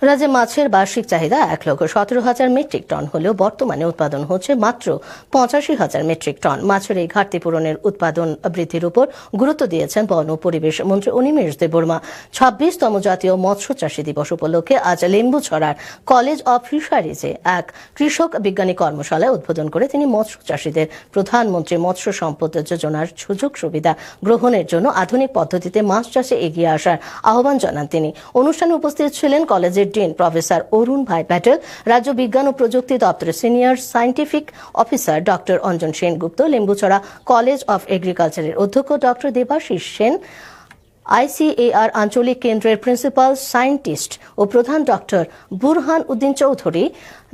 রাজ্যে মাছের বার্ষিক চাহিদা 1,17,000 মেট্রিক টন হলেও বর্তমানে উৎপাদন হচ্ছে মাত্র 85,000 মেট্রিক টন। মাছের এই ঘাটতি পূরণের উৎপাদন বৃদ্ধির উপর গুরুত্ব দিয়েছেন বন ও পরিবেশ মন্ত্রী অনিমেষ দেববর্মা। 26তম জাতীয় মৎস্য চাষী দিবস উপলক্ষে আজ লেম্বুছড়ার কলেজ অব ফিশারিজে এক কৃষক বিজ্ঞানী কর্মশালায় উদ্বোধন করে তিনি মৎস্য চাষীদের প্রধানমন্ত্রী মৎস্য সম্পদ যোজনার সুযোগ সুবিধা গ্রহণের জন্য আধুনিক পদ্ধতিতে মাছ চাষে এগিয়ে আসার আহ্বান জানান তিনি। অনুষ্ঠানে উপস্থিত ছিলেন কলেজের ডিন প্রফেসর অরুণ ভাই প্যাটেল, রাজ্য বিজ্ঞান ও প্রযুক্তি দপ্তরের senior scientific officer doctor Anjan Sengupta, Lembucherra college of এগ্রিকালচারের অধ্যক্ষ ডক্টর দেবাশিস সেন, ICAR আঞ্চলিক কেন্দ্রের প্রিন্সিপাল সায়েন্টিস্ট ও প্রধান doctor Burhan Uddin Chowdhury,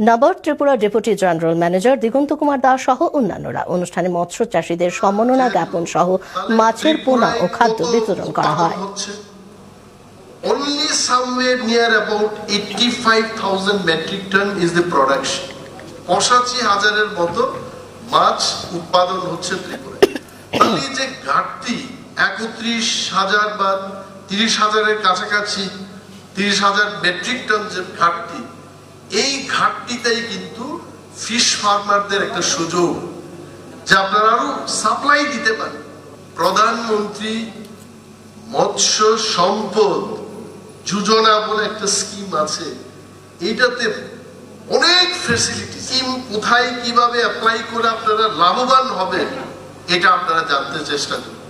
NABARD Tripura deputy general manager Diganta Kumar Das সহ অন্যান্যরা। অনুষ্ঠানে মৎস্য চাষীদের সম্মাননা জ্ঞাপন সহ মাছের পোনা ও খাদ্য বিতরণ করা হয়। Only somewhere near about 85,000 metric ton is the production. 85,000 মতো মাছ উৎপাদন হচ্ছে ত্রিপুরায়। তাহলে যে ঘাটতি 31,000 বা 30,000 কাছাকাছি 30,000 মেট্রিক টন যে ঘাটতি, এই ঘাটতিটাই কিন্তু ফিশ ফার্মারদের একটা সুযোগ যে আপনারা আরো সাপ্লাই দিতে পারেন। প্রধানমন্ত্রী মৎস্য সম্পদ যোজনা বলে একটা স্কিম আছে, এইটাতে অনেক ফ্যাসিলিটি, স্কিম কোথায় কিভাবে অ্যাপ্লাই করে আপনারা লাভবান হবেন এটা আপনারা জানতে চেষ্টা করুন।